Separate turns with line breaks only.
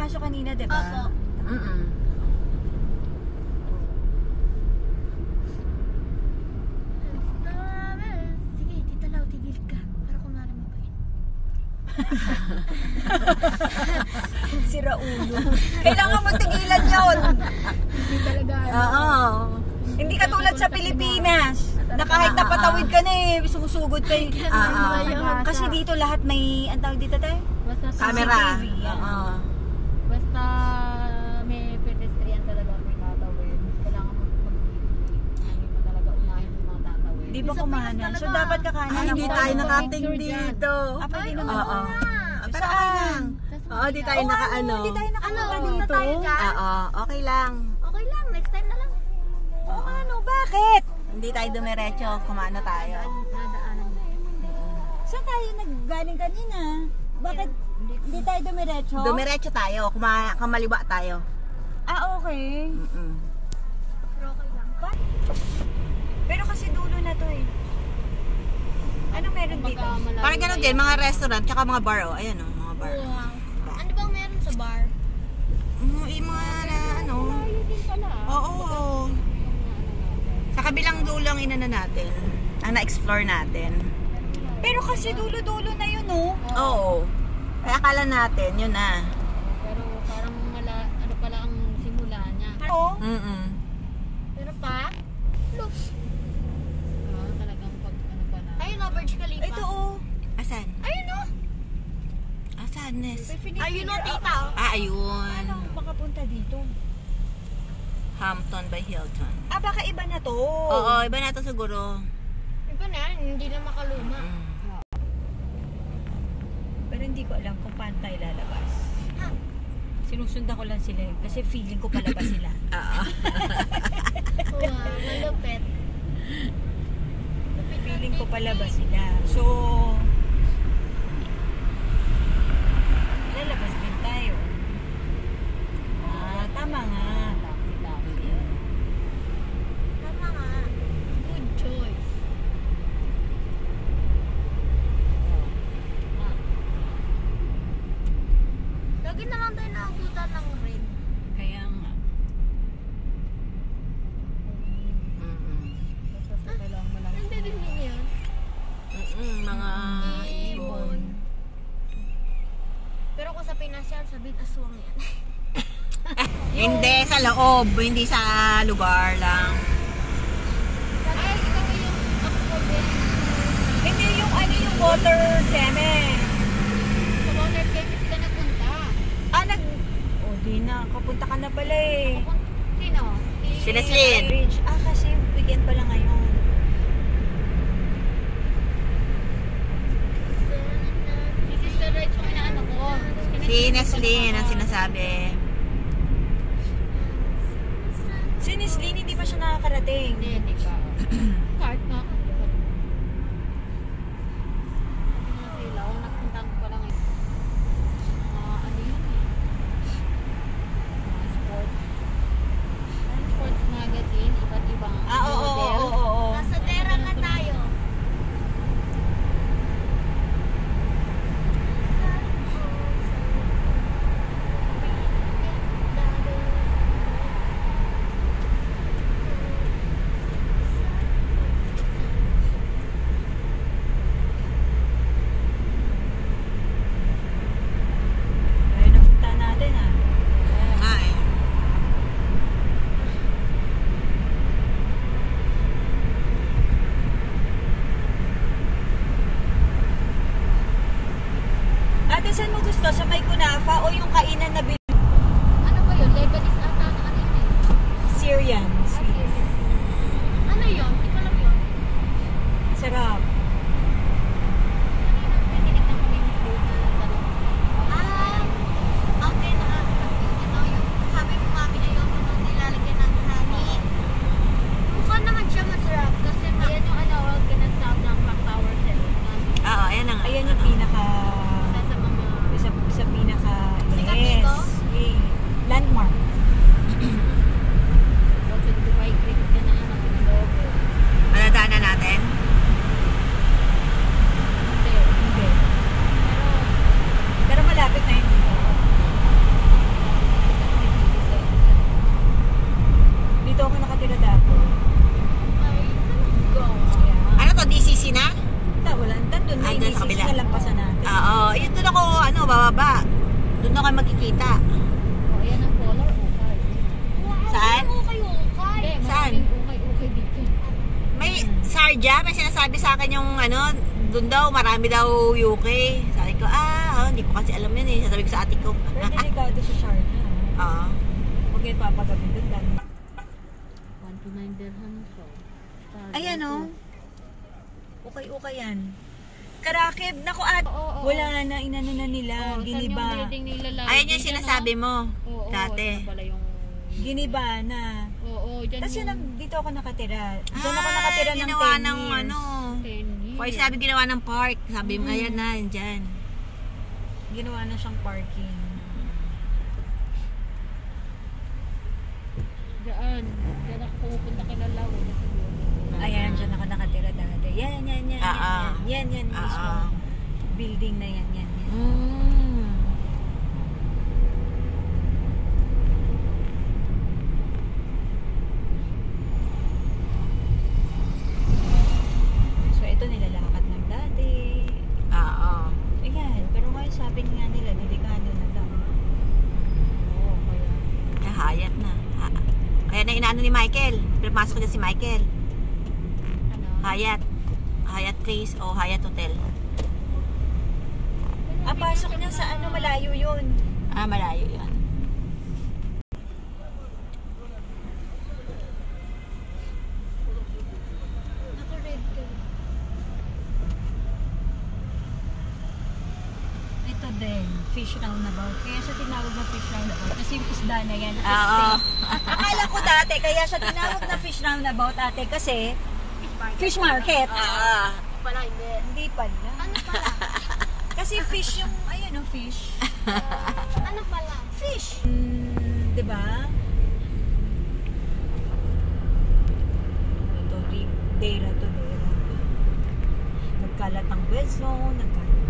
pumasok kanina, di ba?
Opo. Sige, Tita Lau, tigil ka. Para kumari mo pa yun.
Sira ulo. Kailangan mo tigilan yun.
Hindi talaga.
Oo. Hindi katulad sa Pilipinas. Na kahit napatawid ka na eh, sumusugod ka eh. Kasi dito lahat may, ang tawag dito tayo?
Basta
Camera.
Basta may pedestrian talaga may tatawid. Kailangan mo talaga unahin yung mga tatawid.
Di ba kumanan? So dapat kakanan.
Ay, hindi tayo nakating dito.
Pwede naman.
Oo. Pero okay lang. Oo, di tayo nakaano.
Hindi tayo nakapunta
Punta
dito.
tayo dyan?
Oo, okay lang.
Okay lang, next time na lang.
Oo, ano? Bakit?
Hindi tayo dumiretso, kumano tayo.
Nadaanan mo.
Saan tayo naggaling kanina? Bakit hindi tayo dumiretso?
Dumiretso tayo, kamaliwa tayo.
Ah, okay.
Pero okay lang.
Pero kasi dulo na to eh. Ano meron dito?
Parang gano'n din, mga restaurant, tsaka mga bar, oh. Ayan, oh, mga bar.
Wow. Ano bang meron sa bar?
Yung mga na, ano. Oo. Sa kabilang dulo ang inano natin. Ang na-explore natin.
Pero kasi dulo-dulo na yun, oh.
Oo. Kaya akala natin, yun na.
Pero parang ano pala ang simula niya.
Oo.
Pero pa? Look.
Talagang pag ano pa na.
Ayun o, Burj Khalifa.
Ito, oh.
Asan?
Ayun o.
Asan, Nes?
Ayun o, tita.
Ayun.
Ano makapunta dito?
Hampton by Hilton.
Baka iba na to.
Oo, iba na ito siguro.
Iba na, hindi na makaluma.
Pero hindi ko alam kung paano tayo lalabas. Sinusundan ko lang sila eh, kasi feeling ko palabas sila.
Oo.
Wow, malupit.
Feeling ko palabas sila. So, lalabas din tayo. Tama nga.
Tama nga. Good choice. Lagi na lang tayo naabutan ng rain.
Kaya nga.
Basta kailangan mo lang.
Hindi din yun.
Mga ibon.
Pero kung sa Pinas yan, sabihin aswang yan.
Hindi sa loob, hindi sa lugar lang.
Ay, ikaw yung upload.
Hindi yung ano yung water teme.
Sa water cave sila nagpunta.
Di na. Kapunta ka na pala eh.
Sino?
Si Leslyn.
Ridge. Kasi weekend pala ngayon.
Si Sister Rach yung inaano ko.
Si Neslyn ang sinasabi.
Si Neslyn, hindi pa siya nakakarating.
Hindi pa.
Cart na.
Sila, kung nagpuntahan ko pa lang eh. Ano yun eh. Mga sports. Parang sports magazine, iba't ibang model.
Oo.
Nasa Terra na tayo.
Ayun, napunta natin ah.
Nga eh.
Ate, saan mo gusto? Sa may kunafa o yung kainan na
Ano ba yun? Lebanese ata na ano yun eh.
Syrian?
Ano yun? Hindi ko alam yun.
Sarap.
Tinignan ko yung food na tanong.
Okay na. Ano yung sabi mo mami ayaw mo nung nilalagyan ng honey. Mukha naman siya masarap kasi
Ayan yung ano, ginasab ng clock tower set.
Oo, ayan na nga.
Ayan yung pinaka...
Isa sa mga
Isa pinaka...
Sikat
Yes.
dito?
Sharjah, may sinasabi sa akin yung ano, doon daw, marami daw UK. Sabi ko, hindi ko kasi alam yun eh. Sabi ko sa ate ko.
Pero delikado sa Sharjah.
Oo.
Huwag kayo papagabi doon.
1 to 9 dirhams. So.
Ayan o. Okay yan. Karakib. Naku at.
Oo.
Wala na, inano na nila.
Saan yung
Giniba.
building nila lagi?
Ayan yung
Dyan,
sinasabi mo.
Oo,
dati.
ito pala yung...
Giniba na.
Oo, dyan
Tapos yun,
yung
dito ako nakatira. Diyan ako nakatira ng 10
ginawa
years.
ng ano.
10 years.
For sabi ginawa ng park. Sabi mo, ayan na, dyan.
Ginawa na siyang parking.
Diyan ako pumupunta kila Lawa.
Ayan, dyan ako nakatira dati. Yan
Ah,
mismo.
Ah.
Building na yan.
Mm.
So, ito nilalakad ng dati.
Oo.
Ayan, pero ngayon sabi nga nila, delikado na daw.
Oo, kaya.
Hayat na. Ayan na inaano ni Michael. Pinapasok niya si Michael.
Ano?
Hayat. Hayat Place o Hayat Hotel.
Pasok niya sa ano, malayo yun.
Malayo yan.
Naka-red ka.
Ito din, fish roundabout. Kaya siya tinawag na fish roundabout. Kasi yung isda na yan.
Oo.
Akala ko dati, kaya siya tinawag na fish roundabout ate kasi fish market.
Pala hindi.
Hindi pala.
Ano pala?
Kasi fish yung, ayun o, fish.
Ano pala?
Fish. Diba? Ito, Dera to Dera. Nagkalat ang west zone, nagkalat